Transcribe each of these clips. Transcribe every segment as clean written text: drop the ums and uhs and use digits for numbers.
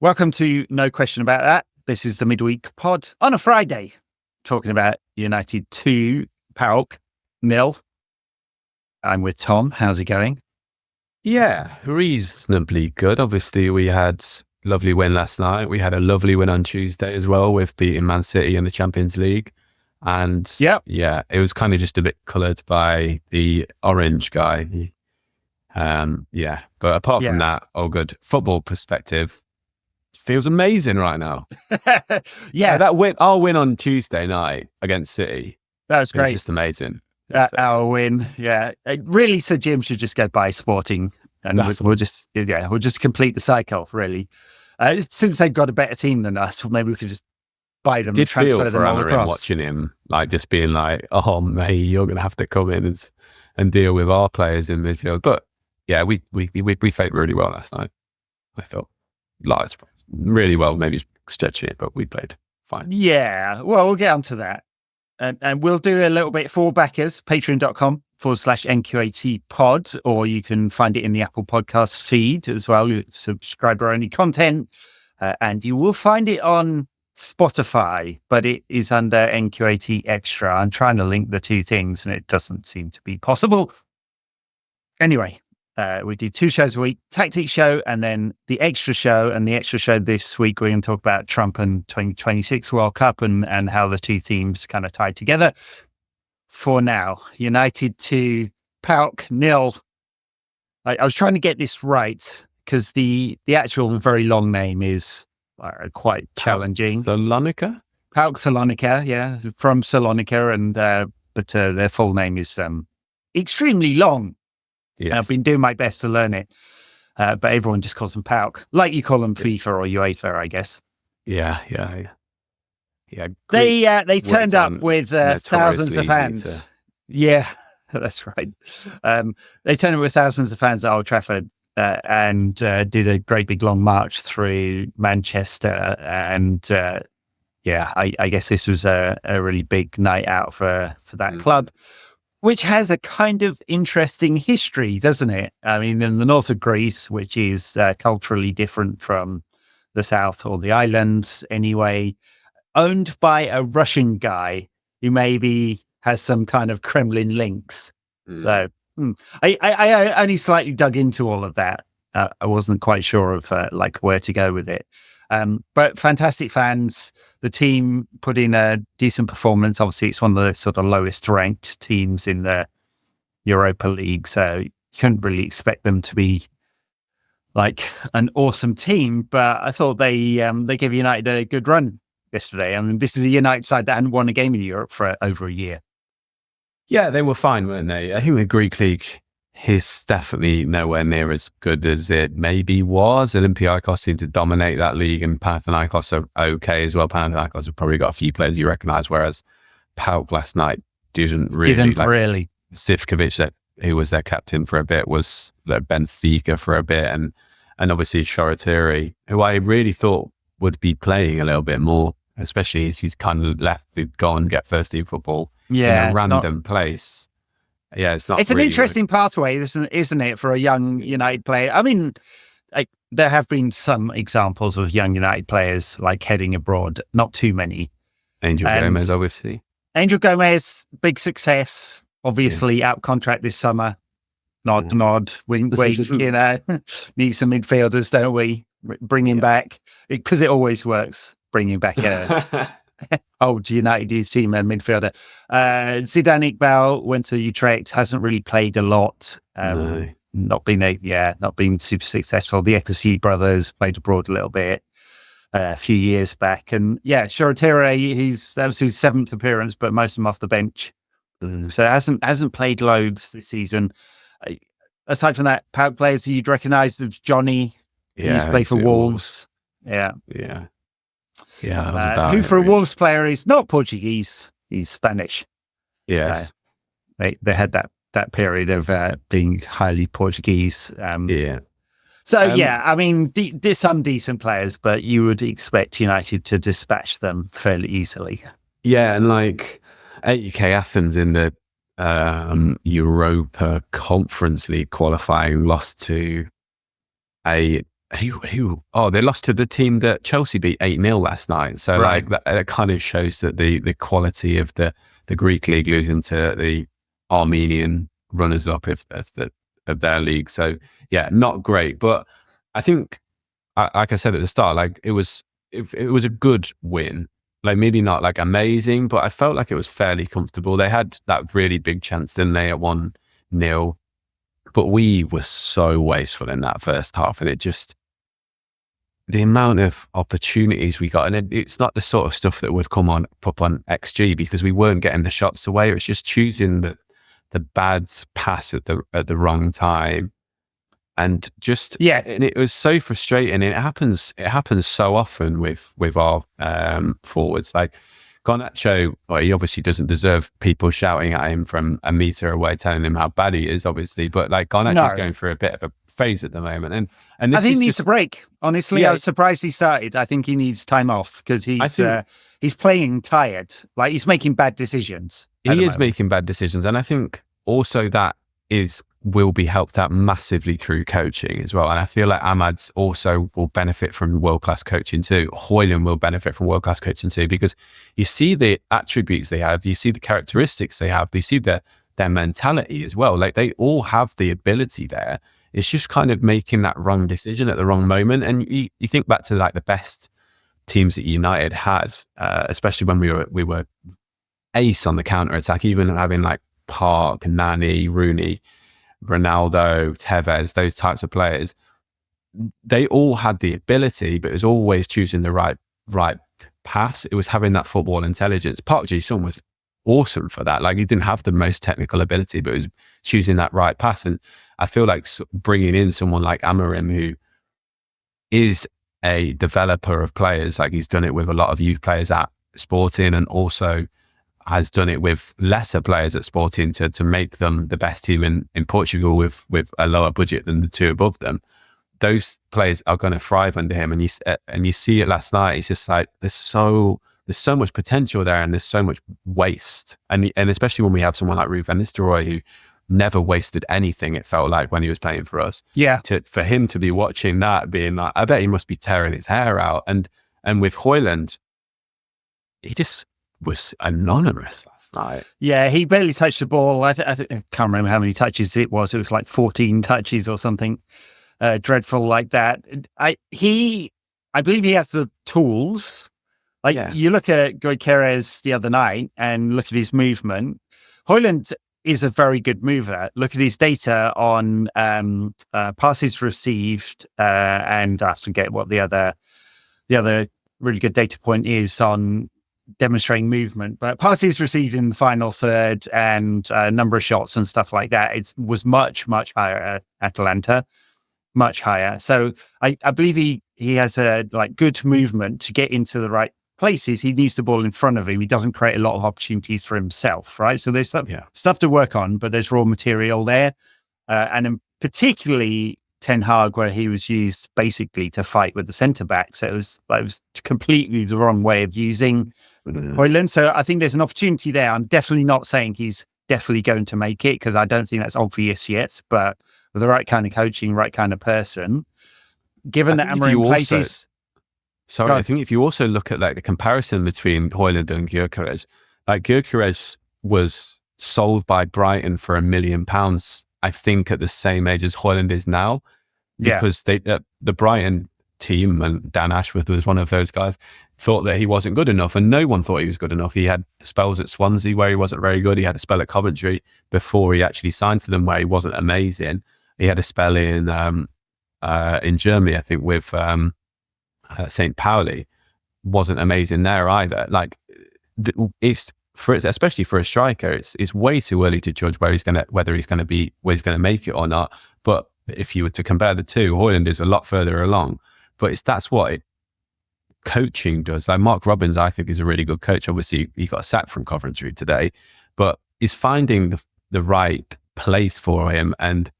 Welcome to No Question About That. This is the Midweek pod on a Friday, talking about United 2, PAOK 0. I'm with Tom. How's it going? Yeah, reasonably good. Obviously, we had a lovely win last night. We had a lovely win on Tuesday as well with beating Man City in the Champions League. And yeah, it was kind of just a bit coloured by the orange guy. But apart from that, all good. Football perspective, feels amazing right now. That win, our win on Tuesday night against City. That was great. It was just amazing. Our win, really, Sir Jim should just go buy Sporting, and we'll just complete the cycle. Really, since they've got a better team than us, maybe we could just buy them. Did transfer feel them for all Amarim across. watching him, like just being like, "Oh mate, you're going to have to come in and deal with our players in midfield." But yeah, we played really well last night. I thought, really well. Maybe stretching it, but we played fine. Yeah, well, we'll get onto that. And we'll do a little bit for backers, patreon.com/NQAT pod, or you can find it in the Apple Podcast feed as well, subscriber-only content. And you will find it on Spotify, but it is under NQAT Extra. I'm trying to link the two things, and it doesn't seem to be possible. Anyway, we do 2 shows a week, Tactics show, and then the Extra show. And the Extra show this week, we're going to talk about Trump and 2026 World Cup and how the two teams kind of tie together. For now, United 2, PAOK 0. I was trying to get this right because the actual very long name is quite challenging. Salonika? PAOK Salonika, yeah, from Salonika, and but their full name is extremely long. Yes. I've been doing my best to learn it, but everyone just calls them PAOK, like you call them FIFA or UEFA, I guess. Yeah. They turned up with thousands of fans. Yeah, that's right. They turned up with thousands of fans at Old Trafford and did a great big long march through Manchester. And I guess this was a really big night out for that club, which has a kind of interesting history, doesn't it? I mean, in the north of Greece, which is culturally different from the south or the islands anyway, owned by a Russian guy who maybe has some kind of Kremlin links. So I only slightly dug into all of that. I wasn't quite sure of where to go with it. But fantastic fans. The team put in a decent performance. Obviously, it's one of the sort of lowest ranked teams in the Europa League, so you couldn't really expect them to be like an awesome team. But I thought they gave United a good run yesterday. I mean, this is a United side that hadn't won a game in Europe for over a year. Yeah, they were fine, weren't they? I think the Greek league is definitely nowhere near as good as it maybe was. Olympiacos seemed to dominate that league, and Panathinaikos are okay as well. Panathinaikos have probably got a few players you recognise, whereas PAOK last night didn't really. Sivkovic, who was their captain for a bit, was Benfica for a bit, and obviously Shoretiri, who I really thought would be playing a little bit more, especially as he's kind of left to go and get first team football in a random place. Yeah, it's not. It's really an interesting pathway, isn't it, for a young United player? I mean, there have been some examples of young United players heading abroad. Not too many. Angel Gomez, obviously. Angel Gomez, big success. Obviously, out contract this summer. Nod, wink, wink. Need some midfielders, don't we? Bring him back, because it always works. Bringing back old United team and midfielder. Zidane Iqbal went to Utrecht, hasn't really played a lot. Not been super successful. The Ekasi brothers played abroad a little bit a few years back. And Shoretiri, that was his 7th appearance, but most of them off the bench. So hasn't played loads this season. Aside from that, PAOK players you'd recognise, there's Johnny. He used to play for Wolves. Yeah. Who for a Wolves player is not Portuguese, he's Spanish. Yes. They had that period of being highly Portuguese. I mean, some decent players, but you would expect United to dispatch them fairly easily. Yeah, and AEK Athens in the Europa Conference League qualifying lost to a they lost to the team that Chelsea beat 8-0 last night. So Right. like that kind of shows that the quality of the Greek league losing to the Armenian runners up of their league. So yeah, not great. But I think, like I said at the start, like it was a good win. Like maybe not like amazing, but I felt like it was fairly comfortable. They had that really big chance, didn't they, at 1-0? But we were so wasteful in that first half, and it just, the amount of opportunities we got, and it's not the sort of stuff that would come up on XG, because we weren't getting the shots away. It was just choosing the bad pass at the wrong time, and just and it was so frustrating. It happens so often with our forwards. Like Garnacho, well, he obviously doesn't deserve people shouting at him from a meter away telling him how bad he is, obviously. But like Garnacho's going through a bit of a phase at the moment, and this I think he needs a break. Honestly, I was surprised he started. I think he needs time off because he's playing tired. Like he's making bad decisions. He is making bad decisions, and I think also that will be helped out massively through coaching as well. And I feel like Ahmad's also will benefit from world-class coaching too. Hojlund will benefit from world-class coaching too, because you see the attributes they have, you see the characteristics they have, you see their mentality as well. Like they all have the ability there. It's just kind of making that wrong decision at the wrong moment. And you think back to like the best teams that United had, especially when we were ace on the counter-attack, even having like PAOK, Nani, Rooney, Ronaldo, Tevez, those types of players, they all had the ability, but it was always choosing the right pass. It was having that football intelligence. Park Ji-sung was awesome for that. Like he didn't have the most technical ability, but it was choosing that right pass. And I feel like bringing in someone like Amorim, who is a developer of players, like he's done it with a lot of youth players at Sporting, and also has done it with lesser players at Sporting to make them the best team in Portugal with a lower budget than the two above them. Those players are going to thrive under him, and you see it last night. It's just like there's so much potential there, and there's so much waste, and especially when we have someone like Ruud van Nistelrooij, who never wasted anything. It felt like when he was playing for us. Yeah. For him to be watching that, being like, I bet he must be tearing his hair out. And with Hojlund, he just was anonymous last night. Yeah, he barely touched the ball. I can't remember how many touches it was. It was like 14 touches or something dreadful like that. I believe he has the tools. Like you look at Gyökeres the other night and look at his movement. Hojlund is a very good mover. Look at his data on passes received, and I forget what the other really good data point is on demonstrating movement, but passes received in the final third and number of shots and stuff like that, it was much higher at Atalanta, much higher. So I believe he has a like good movement to get into the right places. He needs the ball in front of him. He doesn't create a lot of opportunities for himself, right? So there's stuff to work on, but there's raw material there, and particularly Ten Hag, where he was used basically to fight with the centre back. So it was completely the wrong way of using Hojlund. So I think there's an opportunity there. I'm definitely not saying he's definitely going to make it, because I don't think that's obvious yet, but with the right kind of coaching, right kind of person, given that Amorim places... I think if you also look at like the comparison between Hojlund and Gyökeres, like Gyökeres was sold by Brighton for £1 million, I think at the same age as Hojlund is now, because the Brighton team, and Dan Ashworth was one of those guys, thought that he wasn't good enough, and no one thought he was good enough. He had spells at Swansea where he wasn't very good. He had a spell at Coventry before he actually signed for them where he wasn't amazing. He had a spell in Germany, I think, with St. Pauli, wasn't amazing there either. Like especially for a striker, it's way too early to judge whether he's going to make it or not. But if you were to compare the two, Hojlund is a lot further along. But that's what coaching does. Like Mark Robbins, I think, is a really good coach. Obviously, he got sacked from Coventry today, but he's finding the right place for him and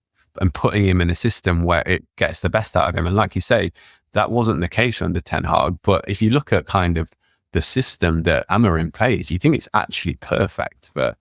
putting him in a system where it gets the best out of him. And like you say, that wasn't the case under Ten Hag. But if you look at kind of the system that Amorim plays, you think it's actually perfect for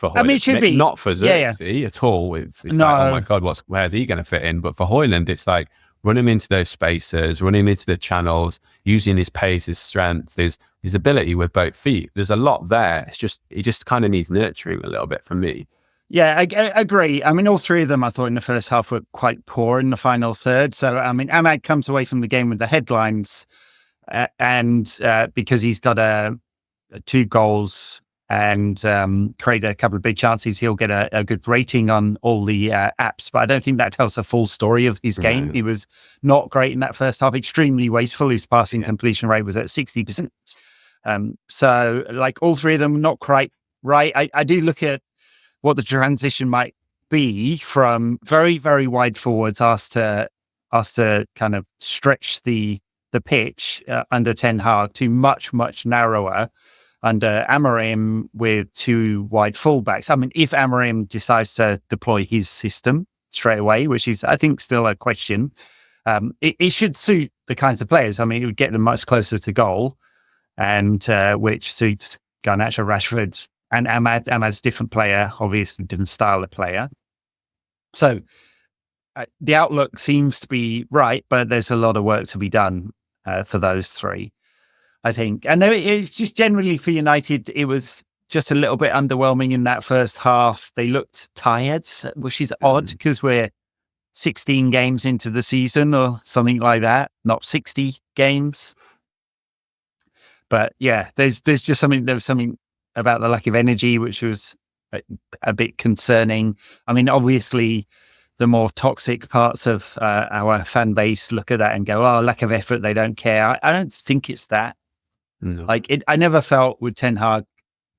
Hojlund. I mean, it should be. Not for Xerxes at all. It's like, oh my God, where's he going to fit in? But for Hojlund, it's like, run him into those spaces, run him into the channels, using his pace, his strength, his ability with both feet. There's a lot there. It's just, he just kind of needs nurturing a little bit from me. Yeah, I agree. I mean, all three of them, I thought in the first half were quite poor in the final third. So, I mean, Ahmad comes away from the game with the headlines and because he's got 2 goals and created a couple of big chances, he'll get a good rating on all the apps. But I don't think that tells the full story of his game. He was not great in that first half, extremely wasteful. His passing completion rate was at 60%. So, like, all three of them, not quite right. I do look at what the transition might be from very, very wide forwards asked to kind of stretch the pitch under Ten Hag to much, much narrower under Amorim with 2 wide fullbacks. I mean, if Amorim decides to deploy his system straight away, which is, I think, still a question, it should suit the kinds of players. I mean, it would get them much closer to goal, and which suits Garnacho, Rashford, and Ahmad's different player, obviously different style of player. So the outlook seems to be right, but there's a lot of work to be done for those three, I think. And it's just generally for United, it was just a little bit underwhelming in that first half. They looked tired, which is odd because we're 16 games into the season or something like that, not 60 games. But yeah, there was something about the lack of energy, which was a bit concerning. I mean, obviously, the more toxic parts of our fan base look at that and go, "Oh, lack of effort, they don't care." I don't think it's that. No. I never felt with Ten Hag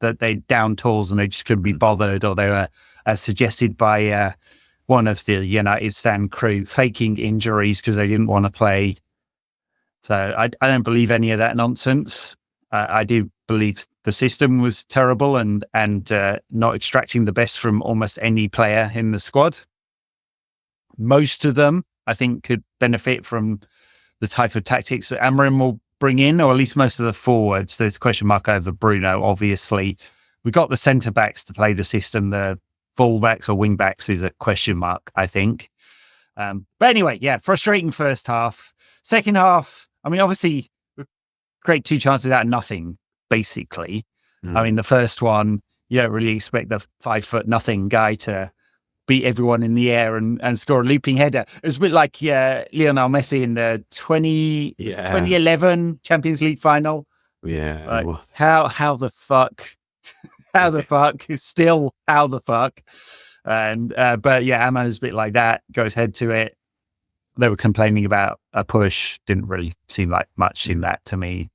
that they down tools and they just couldn't be bothered, or they were, as suggested by one of the United stand crew, faking injuries because they didn't want to play. So I don't believe any of that nonsense. I do believe the system was terrible and not extracting the best from almost any player in the squad. Most of them, I think, could benefit from the type of tactics that Amorim will bring in, or at least most of the forwards. There's a question mark over Bruno, obviously. We got the centre-backs to play the system. The full-backs or wing-backs is a question mark, I think. But anyway, yeah, frustrating first half. Second half, I mean, obviously, create 2 chances out of nothing, basically. I mean, the first one, you don't really expect the 5'0" guy to beat everyone in the air and score a looping header. It was a bit like Lionel Messi in the 2011 Champions League final. Yeah. Like, how the fuck? How the fuck? It's still how the fuck? And but yeah, Amman's a bit like that. Goes head to it. They were complaining about a push. Didn't really seem like much in that to me.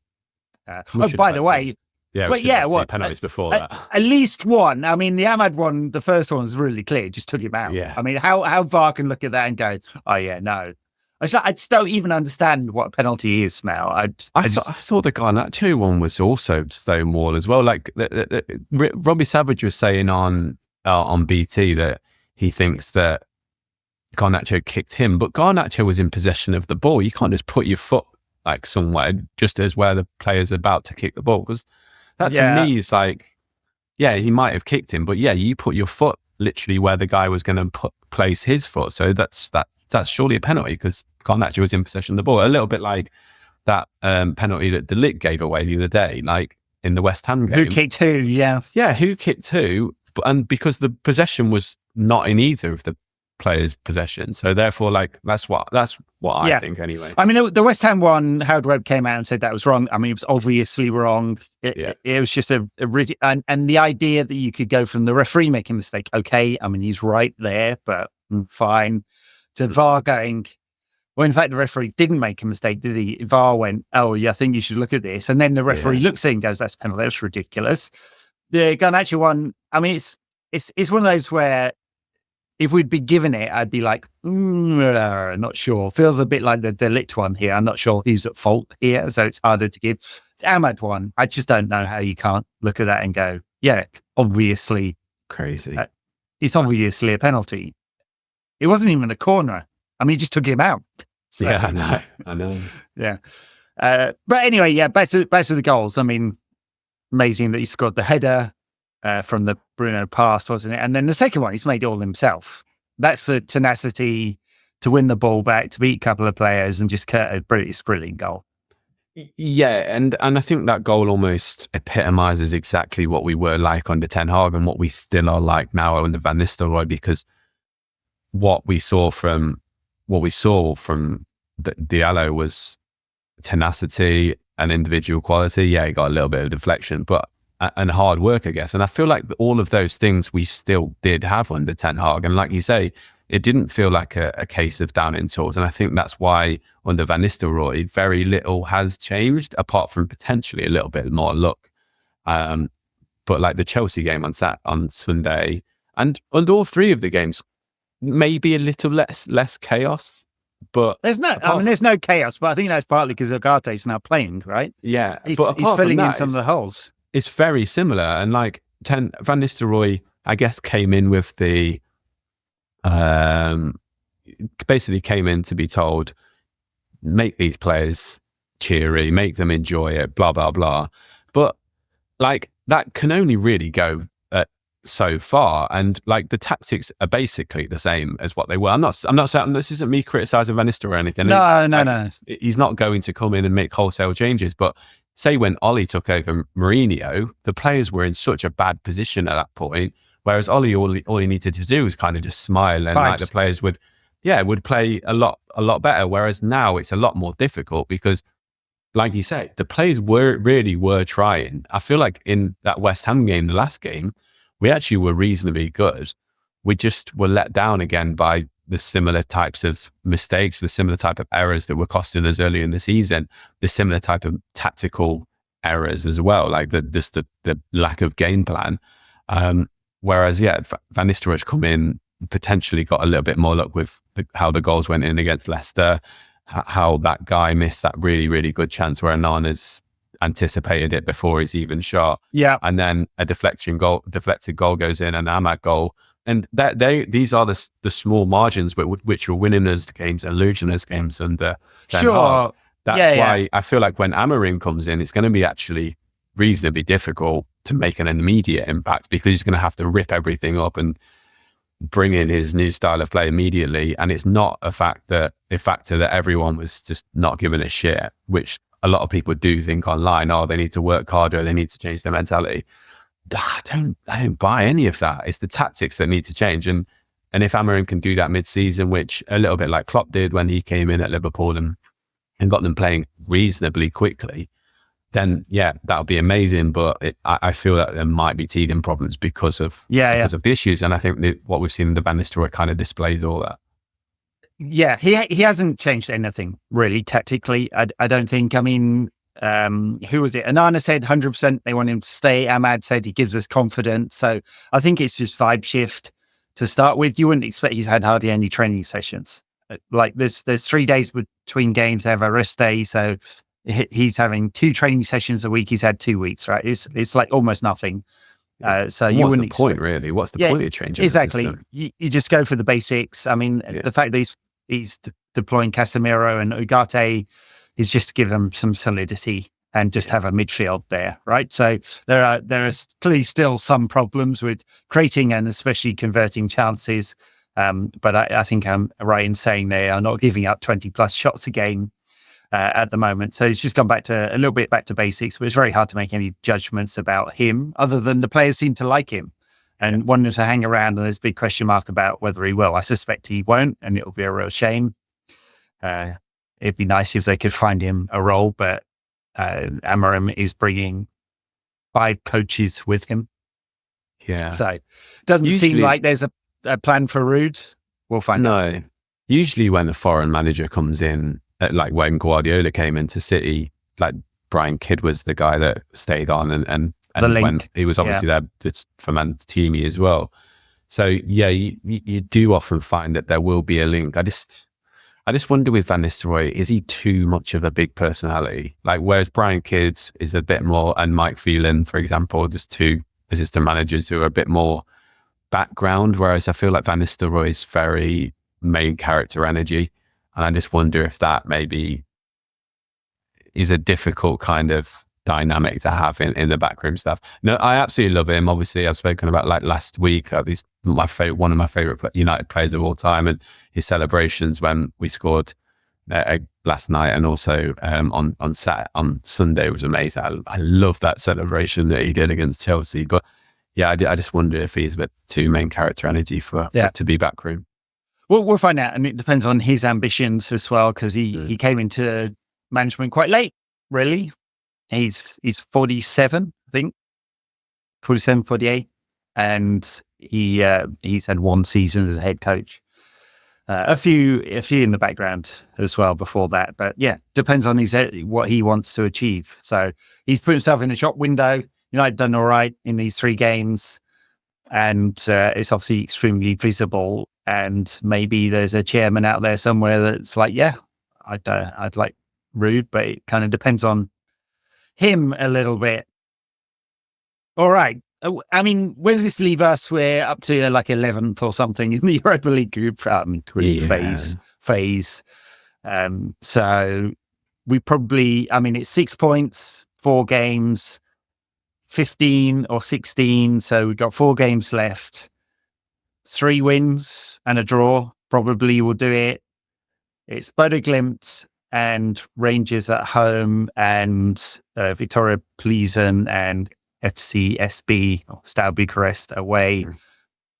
By the way, penalties before that. At least one. I mean, the Ahmad one, the first one was really clear. Just took him out. Yeah. I mean, how VAR can look at that and go, "Oh yeah, no." I just don't even understand what a penalty is now. I thought the Garnacho one was also stonewall as well. Like Robbie Savage was saying on BT that he thinks that Garnacho kicked him, but Garnacho was in possession of the ball. You can't just put your foot like somewhere just as where the player's about to kick the ball, because that to me is like, yeah, he might have kicked him, but yeah, you put your foot literally where the guy was going to place his foot. So that's surely a penalty because Garnacho was in possession of the ball. A little bit like that penalty that De Ligt gave away the other day, like in the West Ham game. Who kicked who? Yeah, who kicked who? And because the possession was not in either of the players' possession, so therefore, like that's what I think anyway. I mean, the West Ham one, Howard Webb came out and said that was wrong. I mean, it was obviously wrong. It was just a and the idea that you could go from the referee making a mistake, okay, I mean, he's right there, but fine, to VAR going, well, in fact, the referee didn't make a mistake, did he? VAR went, oh, yeah, I think you should look at this, and then the referee looks at it and goes, that's penalty, that's ridiculous. The Garnacho one, I mean, it's one of those where if we'd be given it, I'd be like, not sure. Feels a bit like the De Ligt one here. I'm not sure who's at fault here, so it's harder to give. The Ahmad one, I just don't know how you can't look at that and go, yeah, obviously. Crazy. It's obviously a penalty. It wasn't even a corner. I mean, he just took him out. So, yeah, I know. Yeah. But anyway, back to the goals. I mean, amazing that he scored the header. From the Bruno pass, wasn't it? And then the second one, he's made it all himself. That's the tenacity, to win the ball back, to beat a couple of players, and just cut a brilliant goal. Yeah, and I think that goal almost epitomizes exactly what we were like under Ten Hag and what we still are like now under Van Nistelrooy, because what we saw from Diallo was tenacity and individual quality. Yeah, he got a little bit of deflection, and hard work, I guess. And I feel like all of those things we still did have under Ten Hag. And like you say, it didn't feel like a case of down in tools. And I think that's why under Van Nistelrooy, very little has changed, apart from potentially a little bit more luck. But like the Chelsea game on Sunday, and all three of the games, maybe a little less chaos. But there's no chaos. But I think that's partly because Ugarte's now playing, right? Yeah, he's filling in some of the holes. It's very similar. And like Van Nistelrooy, I guess, came in with the basically came in to be told, make these players cheery, make them enjoy it, blah blah blah. But like that can only really go so far, and like the tactics are basically the same as what they were. I'm not saying this isn't me criticizing Van Nistelrooy or anything. No. He's not going to come in and make wholesale changes. But say when Ollie took over Mourinho, the players were in such a bad position at that point. Whereas Ollie, all he needed to do was kind of just smile, and like the players would play a lot better. Whereas now it's a lot more difficult because, like you said, the players were trying. I feel like in that West Ham game, the last game, we actually were reasonably good. We just were let down again by the similar types of mistakes, the similar type of errors that were costing us earlier in the season, the similar type of tactical errors as well, like the lack of game plan. Whereas, Van Nistelrooy's come in, potentially got a little bit more luck with how the goals went in against Leicester, how that guy missed that really, really good chance where Onana's anticipated it before he's even shot. Yeah. And then a deflected goal goes in, an Ahmad goal. And these are the small margins which are winning us games and losing us games under Ten Hag. That's why I feel like when Amorim comes in, it's going to be actually reasonably difficult to make an immediate impact, because he's going to have to rip everything up and bring in his new style of play immediately. And it's not a factor that everyone was just not giving a shit, which a lot of people do think online. Oh, they need to work harder, they need to change their mentality. I don't buy any of that. It's the tactics that need to change. And if Amorim can do that mid-season, which a little bit like Klopp did when he came in at Liverpool and got them playing reasonably quickly, then that'll be amazing. But I feel that there might be teething problems because of the issues. And I think what we've seen in the Van Nistelrooy kind of displays all that. Yeah, he hasn't changed anything really tactically. I don't think. I mean, who was it? Onana said 100% they want him to stay. Ahmad said he gives us confidence. So I think it's just vibe shift to start with. You wouldn't expect he's had hardly any training sessions. Like there's 3 days between games. They have a rest day, so he's having 2 training sessions a week. He's had 2 weeks, right? It's like almost nothing. So you wouldn't expect. What's the point, really? What's the point of changing? Exactly. You just go for the basics. I mean, the fact that he's deploying Casemiro and Ugarte is just to give them some solidity and just have a midfield there, right? So there are clearly still some problems with creating and especially converting chances. But I think I'm right in saying they are not giving up 20 plus shots a game at the moment. So it's just gone a little bit back to basics, but it's very hard to make any judgments about him other than the players seem to like him and want him to hang around. And there's a big question mark about whether he will. I suspect he won't, and it'll be a real shame. It'd be nice if they could find him a role, but Amorim is bringing 5 coaches with him. Yeah. So it doesn't seem like there's a plan for Ruud. We'll find out. No. Usually when a foreign manager comes in, like when Guardiola came into City, like Brian Kidd was the guy that stayed on and when he was obviously there for Mantini as well. So you do often find that there will be a link. I just wonder with Van Nistelrooy, is he too much of a big personality? Like whereas Brian Kidd is a bit more, and Mike Phelan, for example, just 2 assistant managers who are a bit more background, whereas I feel like Van Nistelrooy is very main character energy. And I just wonder if that maybe is a difficult kind of dynamic to have in the backroom stuff. No, I absolutely love him. Obviously, I've spoken about like last week. He's one of my favorite United players of all time, and his celebrations when we scored last night, and also on Sunday was amazing. I love that celebration that he did against Chelsea. But yeah, I just wonder if he's a bit too main character energy for to be backroom. Well, we'll find out, and it depends on his ambitions as well, because he came into management quite late. Really, he's 47, I think, 47, 48, and he's had one season as a head coach. A few in the background as well before that, but yeah, depends on what he wants to achieve. So he's put himself in a shop window. United done all right in these 3 games, and it's obviously extremely visible. And maybe there's a chairman out there somewhere that's like, yeah, I'd like Ruud, but it kind of depends on him a little bit. All right. I mean, where does this leave us? We're up to like 11th or something in the Europa League Group Phase. So we probably, it's 6 points, 4 games, 15 or 16. So we've got 4 games left. 3 wins and a draw probably will do it. It's Bodo Glimt and Rangers at home, and Victoria Pleasant and FCSB, or Steaua Bucharest away.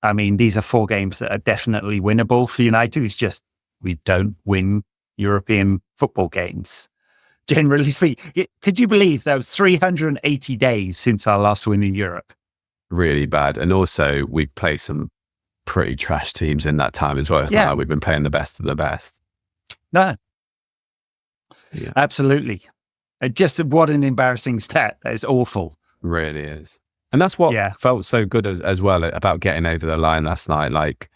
I mean, these are 4 games that are definitely winnable for United. It's just we don't win European football games, generally speaking. Could you believe that was 380 days since our last win in Europe? Really bad. And also, we play some pretty trash teams in that time as well. It's not like we've been playing the best of the best. No. Yeah. Absolutely. Just what an embarrassing stat. That is awful. Really is. And that's what felt so good as well about getting over the line last night. Like,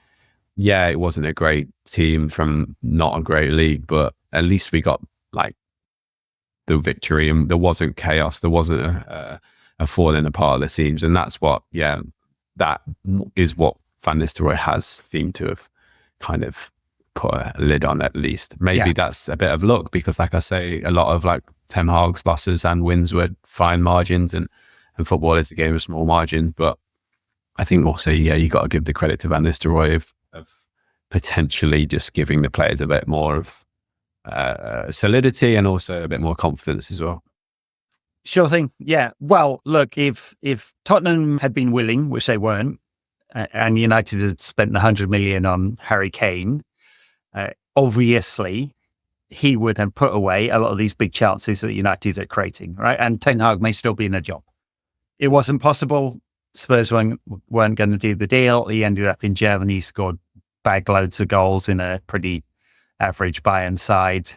yeah, it wasn't a great team from not a great league, but at least we got like the victory, and there wasn't chaos. There wasn't a falling apart of the seams. And that's what, that is what Van Nistelrooy has seemed to have kind of put a lid on, at least. Maybe that's a bit of luck, because like I say, a lot of like Ten Hag's losses and wins were fine margins, and football is a game of small margins. But I think also, you got to give the credit to Van Nistelrooy of potentially just giving the players a bit more of solidity and also a bit more confidence as well. Sure thing. Yeah. Well, look, if Tottenham had been willing, which they weren't, and United had spent 100 million on Harry Kane, obviously he would have put away a lot of these big chances that United are creating, right? And Ten Hag may still be in a job. It wasn't possible. Spurs weren't going to do the deal. He ended up in Germany, scored bag loads of goals in a pretty average Bayern side.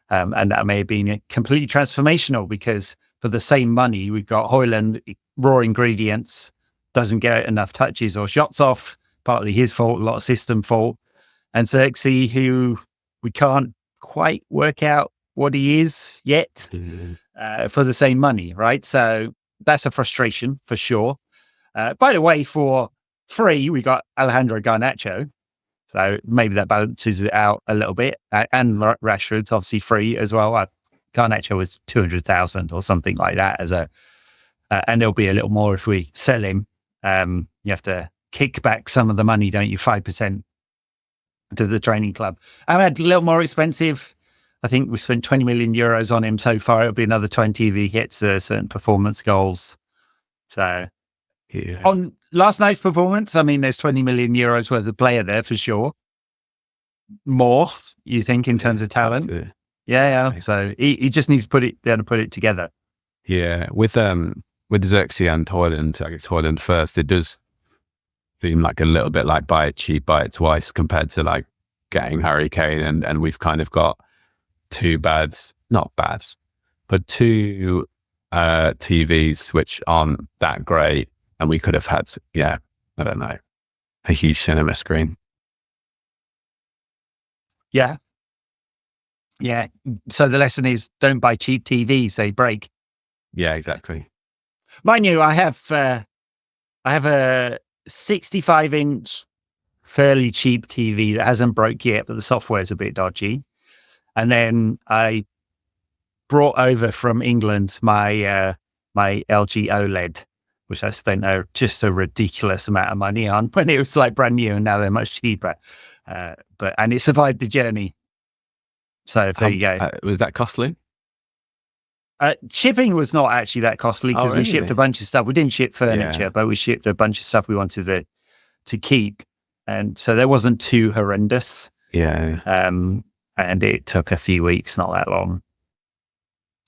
And that may have been completely transformational, because for the same money, we've got Hojlund, raw ingredients, doesn't get enough touches or shots off, partly his fault, a lot of system fault. And Xerxes, who we can't quite work out what he is yet, for the same money, right? So that's a frustration for sure. By the way, for free, we got Alejandro Garnacho. So maybe that balances it out a little bit. And Rashford's obviously free as well. Garnacho was 200,000 or something like that and there'll be a little more if we sell him. You have to kick back some of the money, don't you? 5% to the training club. I had a little more expensive. I think we spent 20 million euros on him so far. It'll be another 20 if he hits certain performance goals. So on last night's performance, there's 20 million euros worth of player there for sure. More, you think, in terms of talent? Absolutely. Yeah. So he just needs to put it together. Yeah, with Xerxes and Hojlund, I guess Hojlund first, it does seem like a little bit like buy it cheap, buy it twice, compared to like getting Harry Kane, and we've kind of got two TVs which aren't that great, and we could have had, I don't know, a huge cinema screen. Yeah. So the lesson is, don't buy cheap TVs; they break. Yeah, exactly. Mind you, I have a 65-inch, fairly cheap TV that hasn't broke yet, but the software's a bit dodgy. And then I brought over from England my my LG OLED, which I spent just a ridiculous amount of money on when it was like brand new, and now they're much cheaper. And it survived the journey. So there you go. Was that costly? Shipping was not actually that costly because we shipped a bunch of stuff. We didn't ship furniture, but we shipped a bunch of stuff we wanted to keep. And so that wasn't too horrendous. Yeah. And it took a few weeks, not that long.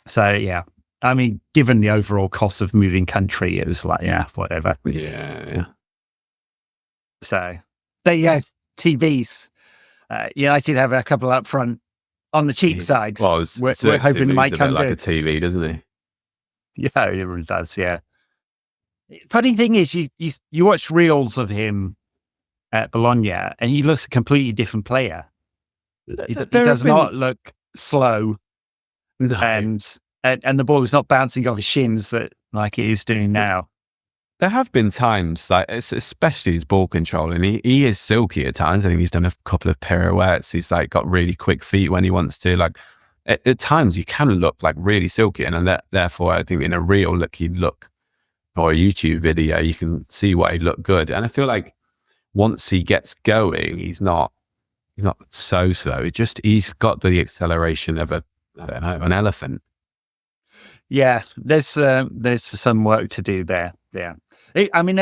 So, yeah. I mean, given the overall cost of moving country, it was like, whatever. Yeah. So, there you go. TVs. United have a couple up front on the cheap side. Well, we're hoping it might come like good. a TV, doesn't he? Yeah, it really does, yeah. Funny thing is, you watch reels of him at Bologna, and he looks a completely different player. He does not look slow, and the ball is not bouncing off his shins like it is doing now. There have been times, like especially his ball control, and he is silky at times. I think he's done a couple of pirouettes. He's like got really quick feet when he wants to. Like at times, he can look like really silky, and therefore, I think in a reel or a YouTube video, you can see why he'd look good. And I feel like once he gets going, he's not so slow. He's got the acceleration of an elephant. Yeah, there's some work to do there. Yeah, I mean,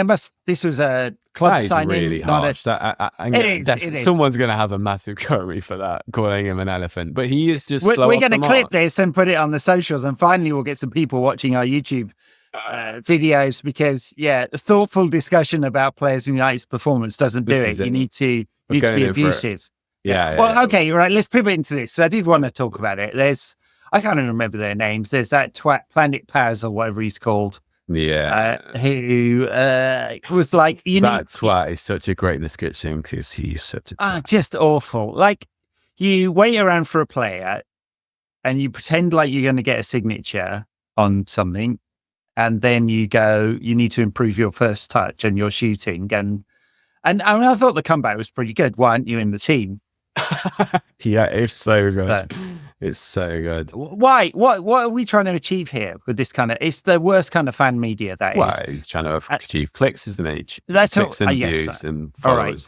this was a club signing. Really harsh. It is. Someone's going to have a massive go at me for that, calling him an elephant. But he is just slow. We're going to clip this and put it on the socials, and finally we'll get some people watching our YouTube videos, because the thoughtful discussion about players in United's performance doesn't do it. You need to be abusive. Okay, right. Let's pivot into this. So I did want to talk about it. I can't even remember their names. There's that twat Planet Paz or whatever he's called. Yeah. Who was like, that's why it's such a great description, because he's such a just awful. Like, you wait around for a player and you pretend like you're going to get a signature on something, and then you go, you need to improve your first touch and your shooting. And I thought the comeback was pretty good. Why aren't you in the team? Yeah, it's so good. It's so good. Why? What are we trying to achieve here with this kind of? It's the worst kind of fan media that is. He's trying to achieve clicks, isn't he? That's clicks and views and followers.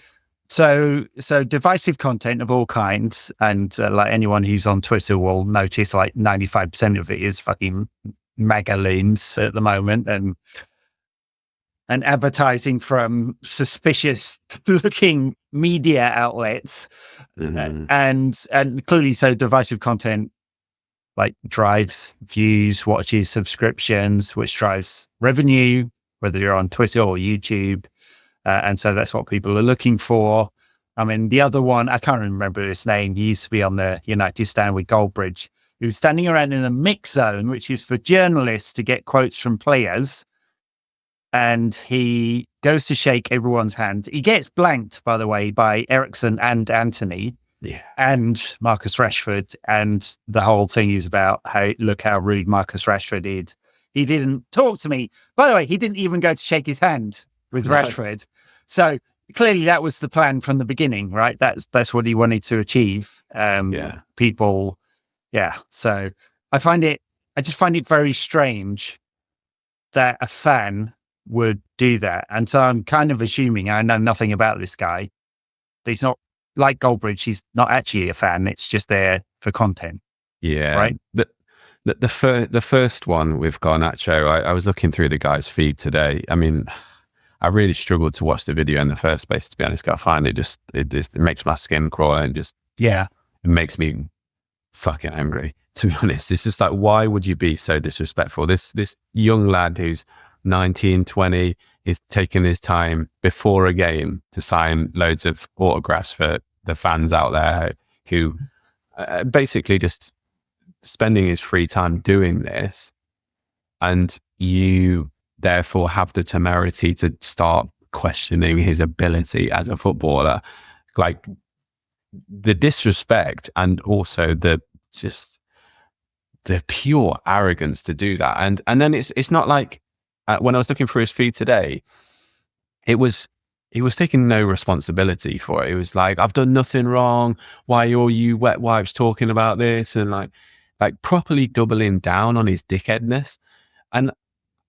All right. So divisive content of all kinds, and like anyone who's on Twitter will notice, like 95% of it is fucking magaloons at the moment, and advertising from suspicious looking media outlets. Mm-hmm. And clearly, so divisive content like drives views, watches, subscriptions, which drives revenue, whether you're on Twitter or YouTube. And so that's what people are looking for. I mean, the other one, I can't remember his name. He used to be on the United stand with Goldbridge. He was standing around in a mix zone, which is for journalists to get quotes from players. And he goes to shake everyone's hand. He gets blanked, by the way, by Eriksen and Anthony and Marcus Rashford. And the whole thing is about look how rude Marcus Rashford did. He didn't talk to me. By the way, he didn't even go to shake his hand with Rashford. So clearly that was the plan from the beginning, right? That's what he wanted to achieve. People. Yeah. So I just find it very strange that a fan would do that. And so I'm kind of assuming, I know nothing about this guy, but he's not like Goldbridge. He's not actually a fan. It's just there for content. Yeah. Right. The first one with Garnacho, I was looking through the guy's feed today. I mean, I really struggled to watch the video in the first place, to be honest. I find it makes my skin crawl, and it makes me fucking angry, to be honest. It's just like, why would you be so disrespectful? This young lad who's 19, 20 is taking his time before a game to sign loads of autographs for the fans out there who basically just spending his free time doing this, and you therefore have the temerity to start questioning his ability as a footballer. Like, the disrespect, and also the pure arrogance to do that. And then it's not like, when I was looking through his feed today, he was taking no responsibility for it. It was like, I've done nothing wrong. Why are all you wet wipes talking about this? And like, like properly doubling down on his dickheadness. And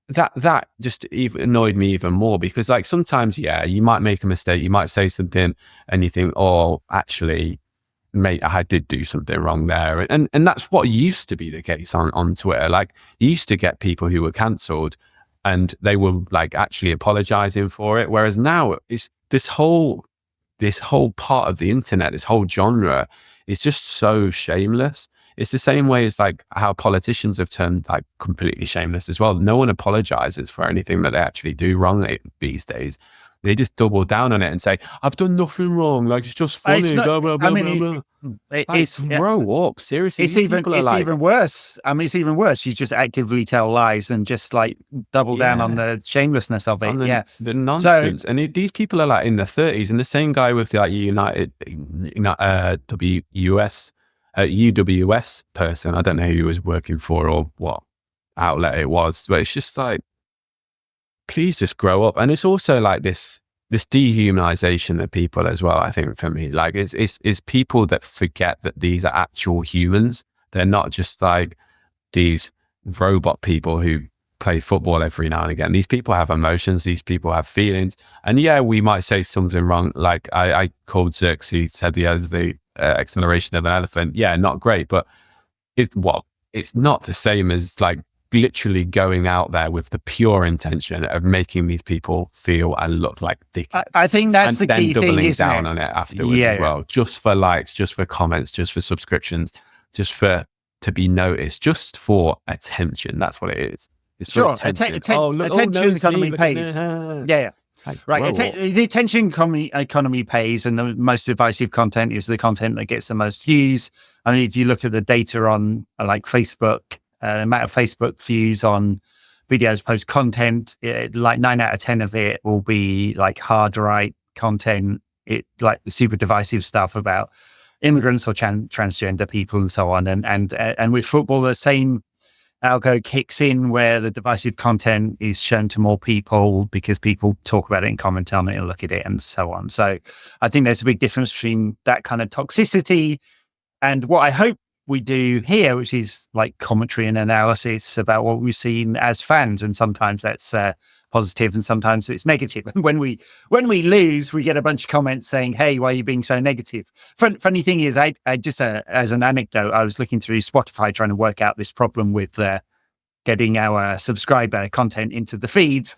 that just even annoyed me even more, because like sometimes, yeah, you might make a mistake, you might say something and you think, oh, actually, mate, I did do something wrong there. And that's what used to be the case on Twitter. Like, you used to get people who were cancelled and they were like actually apologizing for it. Whereas now it's this whole part of the internet, this whole genre is just so shameless. It's the same way as like how politicians have turned like completely shameless as well. No one apologizes for anything that they actually do wrong these days. They just double down on it and say, I've done nothing wrong. Like, it's just funny. Blah, blah, blah, blah. It's grow up. Seriously. It's even worse. I mean, it's even worse. You just actively tell lies and just like double down on the shamelessness of it. The nonsense. So, and these people are like in their 30s, and the same guy with the like UWS person, I don't know who he was working for or what outlet it was, but it's just like, please just grow up. And it's also like this dehumanization of people as well. I think for me, like it's people that forget that these are actual humans. They're not just like these robot people who play football every now and again. These people have emotions. These people have feelings. And yeah, we might say something wrong. Like I called Xerxes, said he has the acceleration of an elephant. Yeah, not great, but it's not the same as like literally going out there with the pure intention of making these people feel and look like dickheads. I think that's the key thing, doubling down on it afterwards as well, just for likes, just for comments, just for subscriptions, just for to be noticed, just for attention. That's what it is. It's for attention. Attention economy pays. Yeah. Right. The attention economy pays, and the most divisive content is the content that gets the most views. I mean, if you look at the data on like Facebook, the amount of Facebook views on videos post content, like 9 out of 10 of it will be like hard right content, like super divisive stuff about immigrants or transgender people and so on. And with football, the same algo kicks in where the divisive content is shown to more people because people talk about it and comment on it and look at it and so on. So I think there's a big difference between that kind of toxicity and what I hope we do here, which is like commentary and analysis about what we've seen as fans. And sometimes that's positive and sometimes it's negative. And when we lose, we get a bunch of comments saying, hey, why are you being so negative? Funny thing is, I just, as an anecdote, I was looking through Spotify trying to work out this problem with getting our subscriber content into the feed.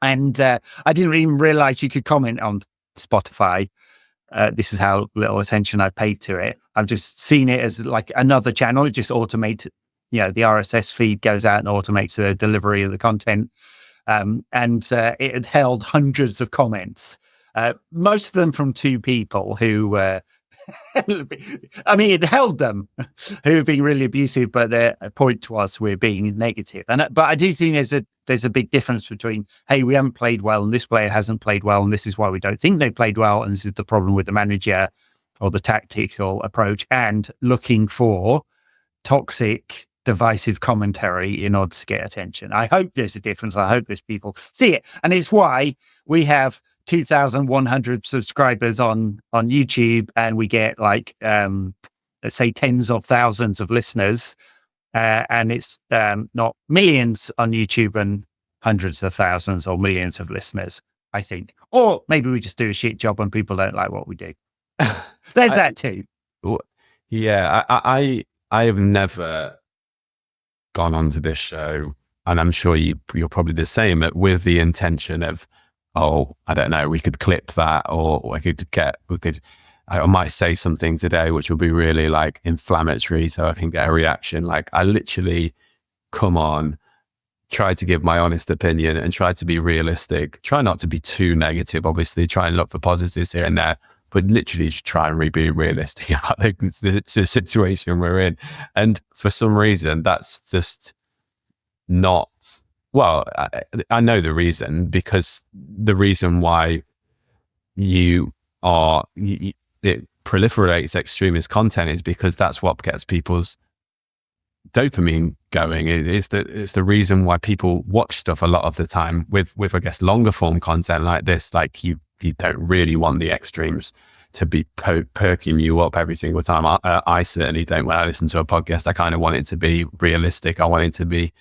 And I didn't even realize you could comment on Spotify. This is how little attention I paid to it. I've just seen it as like another channel. It just automates, the RSS feed goes out and automates the delivery of the content. And it had held hundreds of comments, most of them from two people who, I mean, it held them who have been really abusive, but their point to us, we're being negative. But I do think there's a big difference between, hey, we haven't played well and this player hasn't played well and this is why we don't think they played well and this is the problem with the manager or the tactical approach, and looking for toxic, divisive commentary in order to get attention. I hope there's a difference. I hope there's people see it. And it's why we have 2,100 subscribers on YouTube and we get like, let's say tens of thousands of listeners. And it's not millions on YouTube and hundreds of thousands or millions of listeners, I think. Or maybe we just do a shit job and people don't like what we do. There's that too. Yeah, I have never gone onto this show, and I'm sure you're probably the same, with the intention of, oh, I don't know, we could clip that, or I might say something today which will be really like inflammatory so I can get a reaction. Like, I literally come on, try to give my honest opinion and try to be realistic, try not to be too negative, obviously, try and look for positives here and there, but literally just try and be realistic about the situation we're in. And for some reason, that's just not, well, I know the reason, because the reason why it proliferates extremist content is because that's what gets people's dopamine going. It's the reason why people watch stuff a lot of the time with I guess longer form content like this. Like you don't really want the extremes to be perking you up every single time. I certainly don't. When I listen to a podcast, I kind of want it to be realistic. I want it to be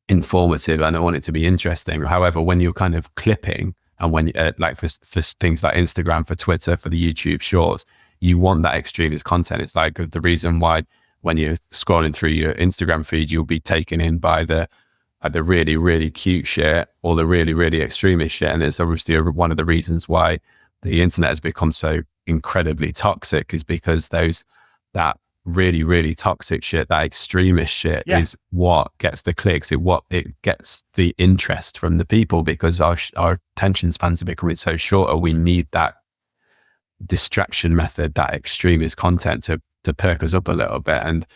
informative, and I want it to be interesting. However, when you're kind of clipping, and when like for things like Instagram, for Twitter, for the YouTube Shorts, you want that extremist content. It's like the reason why when you're scrolling through your Instagram feed, you'll be taken in by the really, really cute shit or the really, really extremist shit. And it's obviously one of the reasons why the internet has become so incredibly toxic, is because that really, really toxic shit, that extremist shit, is what gets the clicks. It gets the interest from the people, because our attention spans are becoming so shorter. We need that distraction method, that extremist content to perk us up a little bit. And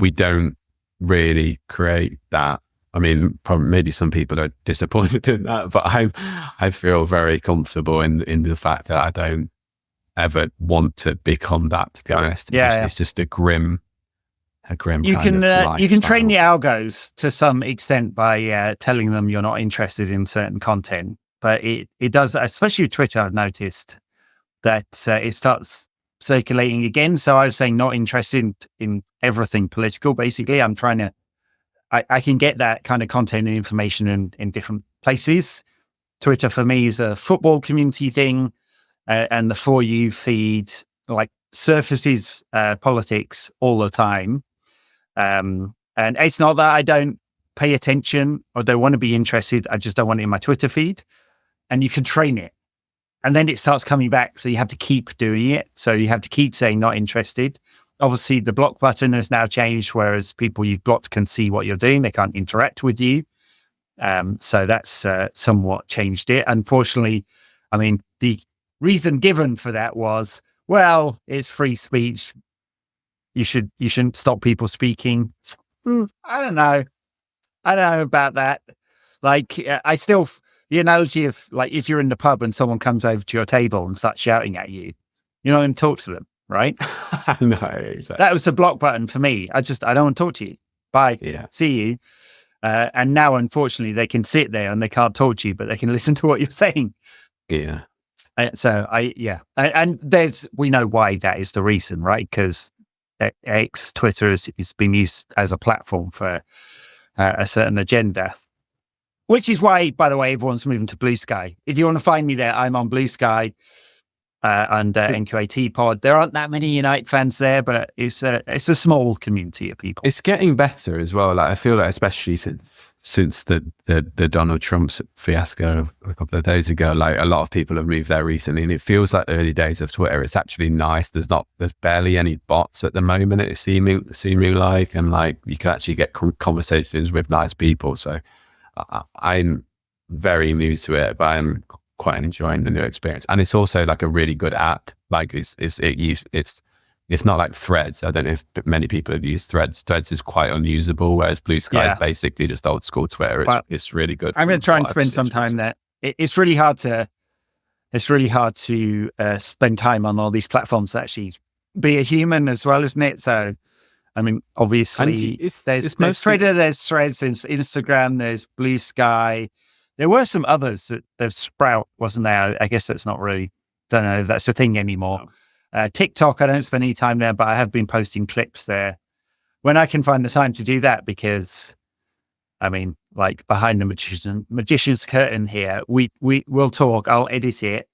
we don't really create that. I mean, probably maybe some people are disappointed in that, but I feel very comfortable in the fact that I don't ever want to become that, to be honest. It's just a grim you can you can train the algos to some extent by telling them you're not interested in certain content, but it does, especially with Twitter, I've noticed that it starts circulating again. So I was saying not interested in everything political. Basically, I'm trying to I can get that kind of content and information in different places. Twitter for me is a football community thing, and the For You feed like surfaces politics all the time. And it's not that I don't pay attention or don't want to be interested. I just don't want it in my Twitter feed. And you can train it, and then it starts coming back. So you have to keep doing it. So you have to keep saying not interested. Obviously, the block button has now changed, whereas people you've blocked can see what you're doing. They can't interact with you. So that's somewhat changed it. Unfortunately, I mean, the reason given for that was, well, it's free speech. You shouldn't stop people speaking. I don't know about that. Like, the analogy of like, if you're in the pub and someone comes over to your table and starts shouting at you, you know, and talk to them. Right? No, exactly. That was the block button for me. I don't want to talk to you. Bye. Yeah. See you. And now, unfortunately, they can sit there and they can't talk to you, but they can listen to what you're saying. Yeah. And we know why that is the reason, right? Because Twitter has been used as a platform for a certain agenda, which is why, by the way, everyone's moving to Blue Sky. If you want to find me there, I'm on Blue Sky. Under NQAT pod. There aren't that many United fans there, but it's a small community of people. It's getting better as well. Like, I feel like, especially since the Donald Trump fiasco a couple of days ago, like a lot of people have moved there recently, and it feels like early days of Twitter. It's actually nice. There's barely any bots at the moment. It's seeming like, and like you can actually get conversations with nice people. So I'm very new to it, but I'm quite enjoying the new experience. And it's also like a really good app. Like it's not like Threads. I don't know if many people have used Threads. Threads is quite unusable, whereas Blue Sky is basically just old school Twitter. It's really good. I'm going to try and spend some time there. It's really hard to spend time on all these platforms to actually be a human as well, isn't it? So, I mean, obviously there's Twitter, there's Threads, there's Instagram, there's Blue Sky. There were some others. There's Sprout, wasn't there? I guess that's not really, don't know if that's a thing anymore. TikTok, I don't spend any time there, but I have been posting clips there when I can find the time to do that, because, I mean, like behind the magician's curtain here, we'll talk, I'll edit it.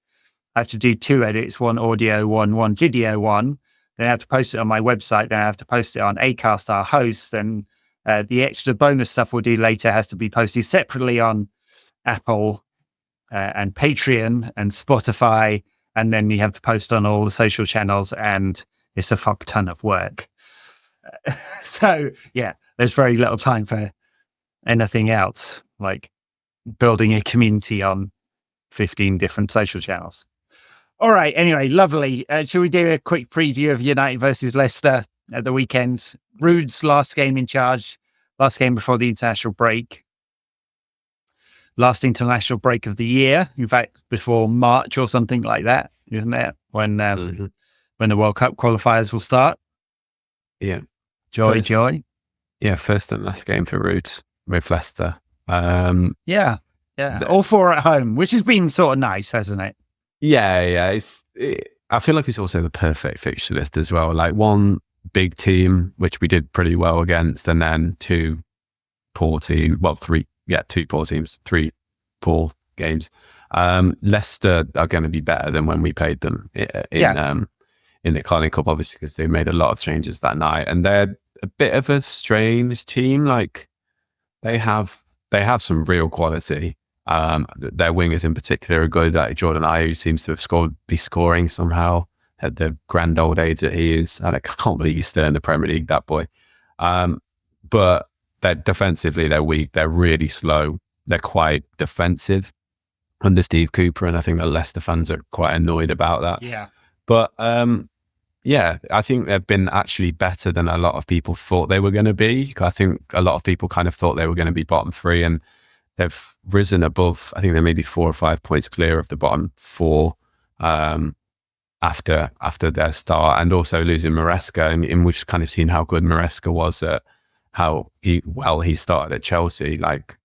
I have to do 2 edits, one audio, one video one. Then I have to post it on my website. Then I have to post it on Acast, our host. And the extra bonus stuff we'll do later has to be posted separately on Apple and Patreon and Spotify, and then you have to post on all the social channels, and it's a fuck ton of work. So yeah, there's very little time for anything else, like building a community on 15 different social channels. All right, anyway, lovely. Shall we do a quick preview of United versus Leicester at the weekend? Ruud's last game in charge, last game before the international break. Last international break of the year, in fact, before March or something like that, isn't it? When the World Cup qualifiers will start. Yeah. Joy. Yeah, first and last game for Ruud with Leicester. All 4 at home, which has been sort of nice, hasn't it? Yeah. I feel like it's also the perfect fixture list as well. Like one big team, which we did pretty well against, and then two poor teams. Well, two poor teams, three poor games. Leicester are going to be better than when we played them in the Carling Cup, obviously, because they made a lot of changes that night, and they're a bit of a strange team. Like they have some real quality. Their wingers in particular are good. Like Jordan Ayew seems to have be scoring somehow at the grand old age that he is. And I can't believe he's still in the Premier League, that boy. But defensively, they're weak. They're really slow. They're quite defensive under Steve Cooper, and I think the Leicester fans are quite annoyed about that. Yeah. But I think they've been actually better than a lot of people thought they were going to be. I think a lot of people kind of thought they were going to be bottom three, and they've risen above. I think they're maybe 4 or 5 points clear of the bottom four after their start, and also losing Maresca, and we've kind of seen how good Maresca was at how he started at Chelsea. Like,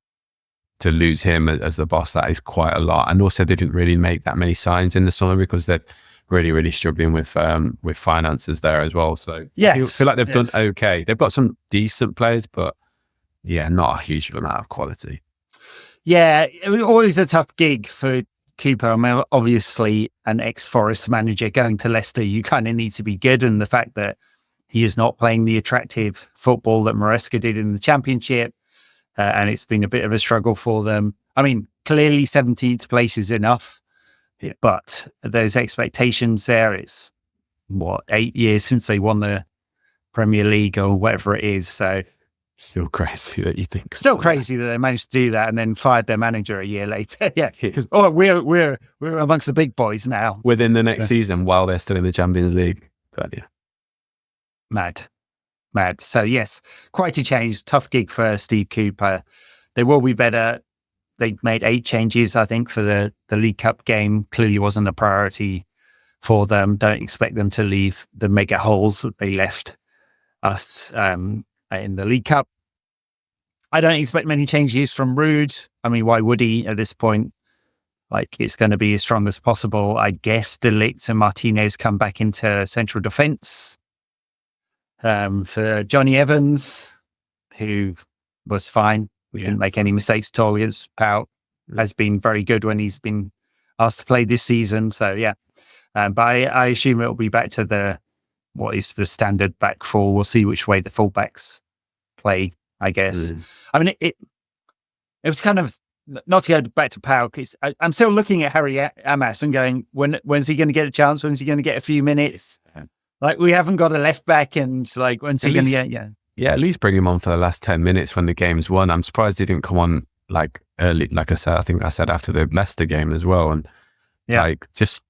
to lose him as the boss, that is quite a lot. And also they didn't really make that many signs in the summer because they're really, really struggling with finances there as well. So I feel like they've done okay. They've got some decent players, but not a huge amount of quality. Yeah, it was always a tough gig for Cooper. I mean, obviously an ex-Forest manager going to Leicester, you kind of need to be good. And the fact that he is not playing the attractive football that Maresca did in the Championship, and it's been a bit of a struggle for them. I mean, clearly 17th place is enough, but those expectations there, it's 8 years since they won the Premier League or whatever it is. So still crazy that you think. Still crazy that they managed to do that and then fired their manager a year later. Yeah, because we're amongst the big boys now. Within the next season, while they're still in the Champions League. But Mad. So yes, quite a change. Tough gig for Steve Cooper. They will be better. They made 8 changes, I think, for the League Cup game. Clearly wasn't a priority for them. Don't expect them to leave the mega holes that they left us in the League Cup. I don't expect many changes from Ruud. I mean, why would he at this point? Like, it's going to be as strong as possible. I guess De Ligt and Martinez come back into central defence. For Johnny Evans, who was fine. We didn't make any mistakes at all. PAOK has been very good when he's been asked to play this season. So, yeah. But I assume it will be back to what is the standard back four. We'll see which way the fullbacks play, I guess. I mean, it was kind of, not to go back to PAOK, I'm still looking at Harry Amas and going, when's he going to get a chance? When's he going to get a few minutes? Like, we haven't got a left back, and like, when's he going to get? Yeah, at least bring him on for the last 10 minutes when the game's won. I'm surprised he didn't come on like early. Like I said, I think I said after the Leicester game as well. And like, just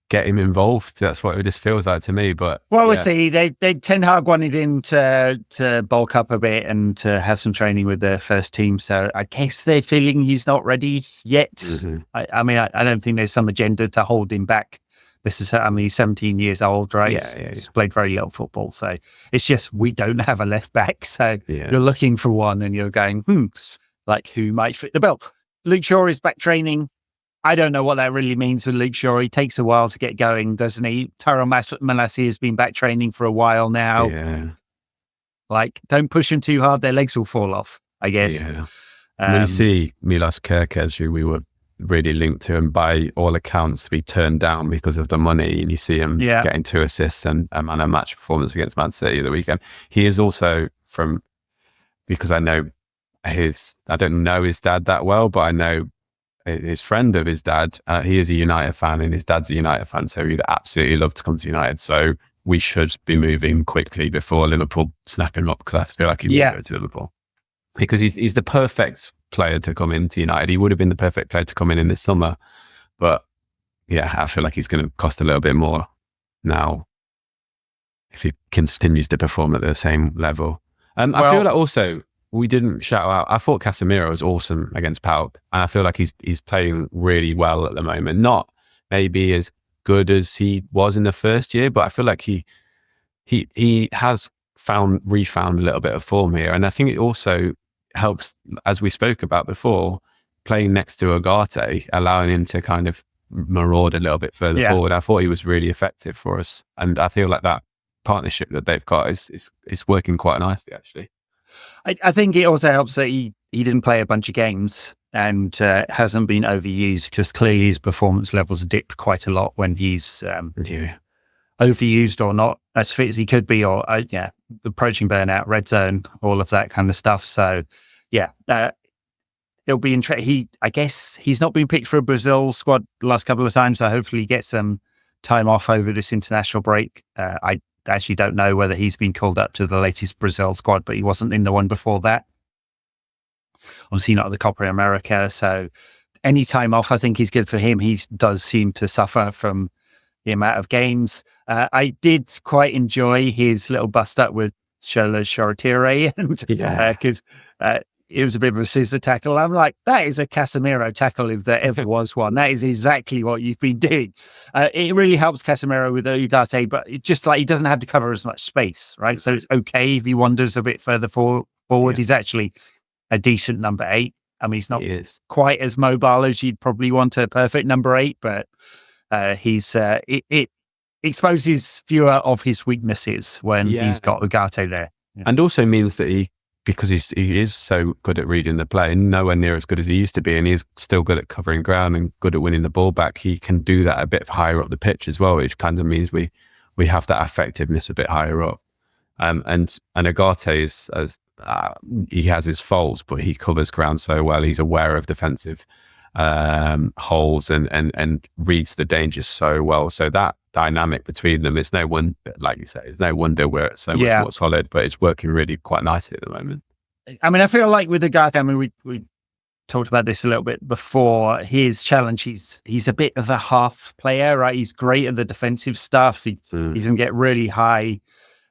get him involved. That's what it just feels like to me. But we'll see. They Ten Hag wanted him to bulk up a bit and to have some training with the first team. So I guess they're feeling he's not ready yet. Mm-hmm. I mean, I don't think there's some agenda to hold him back. He's 17 years old, right? Yeah. He's played very little football. So it's just, we don't have a left back. So you're looking for one and you're going, like, who might fit the bill? Luke Shaw is back training. I don't know what that really means for Luke Shaw. He takes a while to get going, doesn't he? Tyrone Malacia has been back training for a while now. Yeah. Like, don't push him too hard. Their legs will fall off, I guess. Yeah. When you see Milos Kerkez, who we were really linked to, and by all accounts we turned down because of the money, and you see him getting 2 assists and a man of match performance against Man City the weekend. He is also because I don't know his dad that well, but I know his friend of his dad. He is a United fan and his dad's a United fan, so he'd absolutely love to come to United. So we should be moving quickly before Liverpool snap him up, because I feel like he will go to Liverpool, because he's the perfect player to come into United. He would have been the perfect player to come in this summer, but I feel like he's going to cost a little bit more now if he continues to perform at the same level. I feel like also we didn't shout out. I thought Casemiro was awesome against PAOK, and I feel like he's playing really well at the moment. Not maybe as good as he was in the first year, but I feel like he has refound a little bit of form here, and I think it also helps, as we spoke about before, playing next to Ugarte, allowing him to kind of maraud a little bit further forward. I thought he was really effective for us. And I feel like that partnership that they've got is working quite nicely, actually. I think it also helps that he didn't play a bunch of games and hasn't been overused, because clearly his performance levels dipped quite a lot when he's overused or not as fit as he could be, or approaching burnout, red zone, all of that kind of stuff. So it'll be interesting. I guess he's not been picked for a Brazil squad the last couple of times, so hopefully he gets some time off over this international break. I actually don't know whether he's been called up to the latest Brazil squad, but he wasn't in the one before that. Obviously not at the Copa America, so any time off I think is good for him. He does seem to suffer from the amount of games. I did quite enjoy his little bust up with Shola Shoretire, because it was a bit of a scissor tackle. I'm like, that is a Casemiro tackle if there ever was one. That is exactly what you've been doing. It really helps Casemiro with Ugarte, but it just like he doesn't have to cover as much space, right? So it's okay if he wanders a bit further forward. Yeah. He's actually a decent number 8. I mean, he's not quite as mobile as you'd probably want a perfect number 8, but it exposes fewer of his weaknesses when he's got Ugarte there. Yeah. And also means that because he is so good at reading the play, nowhere near as good as he used to be, and he's still good at covering ground and good at winning the ball back. He can do that a bit higher up the pitch as well, which kind of means we have that effectiveness a bit higher up. And Ugarte is, he has his faults, but he covers ground so well. He's aware of defensive holes and reads the dangers so well. So that dynamic between them, it's no wonder, like you say, it's no wonder we're so much more solid, but it's working really quite nicely at the moment. I mean, I feel like with Ugarte, I mean, we talked about this a little bit before. His challenge, he's a bit of a half player, right? He's great at the defensive stuff. He's going to get really high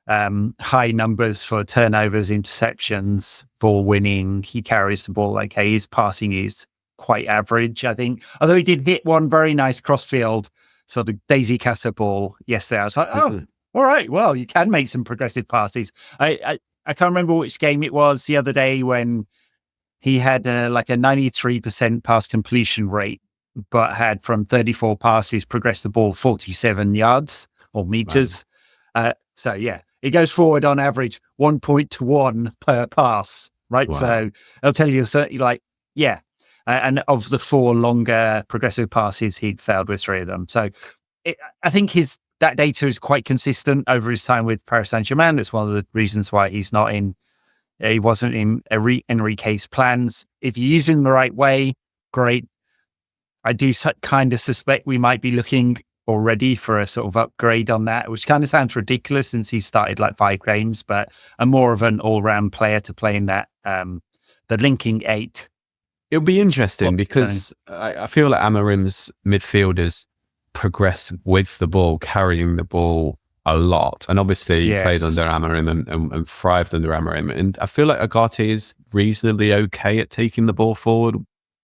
numbers for turnovers, interceptions, ball winning. He carries the ball okay. His passing is quite average, I think. Although he did hit one very nice crossfield sort of daisy cutter ball yesterday. I was like, all right, well, you can make some progressive passes. I can't remember which game it was the other day when he had like a 93% pass completion rate, but had from 34 passes progressed the ball 47 yards or meters. Wow. So it goes forward on average 1.1 per pass, right? Wow. So I'll tell you certainly and of the 4 longer progressive passes, he'd failed with 3 of them. So I think that data is quite consistent over his time with Paris Saint-Germain. That's one of the reasons why he wasn't in Enrique's plans. If you use him the right way, great. I do kind of suspect we might be looking already for a sort of upgrade on that, which kind of sounds ridiculous since he started like 5 games, but a more of an all-round player to play in that, the linking 8. It'll be interesting because I feel like Amorim's midfielders progress with the ball, carrying the ball a lot. And obviously he played under Amorim and thrived under Amorim. And I feel like Ugarte is reasonably okay at taking the ball forward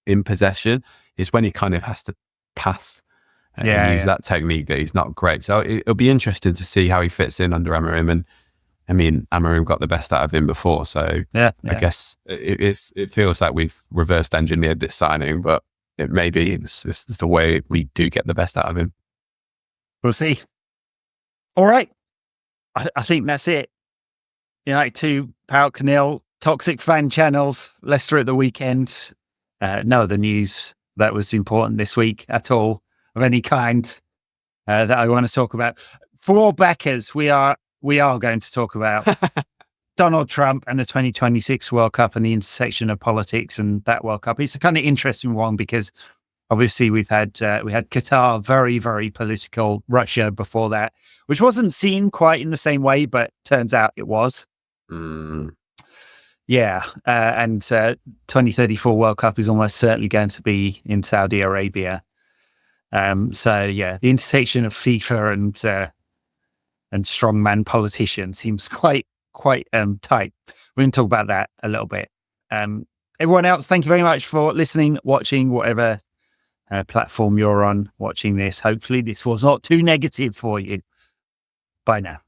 in possession. It's when he kind of has to pass and use that technique that he's not great. So it'll be interesting to see how he fits in under Amorim. And I mean, Amorim got the best out of him before, so I guess it feels like we've reversed engineered this signing, but it maybe it's the way we do get the best out of him. We'll see. All right, I think that's it. 2 PAOK 0 toxic fan channels. Leicester at the weekend. No other news that was important this week at all of any kind that I want to talk about. For backers, we are going to talk about Donald Trump and the 2026 World Cup and the intersection of politics and that World Cup. It's a kind of interesting one because obviously we had Qatar, very, very political, Russia before that, which wasn't seen quite in the same way, but turns out it was. Yeah. And 2034 World Cup is almost certainly going to be in Saudi Arabia. The intersection of FIFA and strongman politicians seems quite tight. We're going to talk about that a little bit. Everyone else, thank you very much for listening, watching, whatever platform you're on watching this. Hopefully this was not too negative for you. Bye now.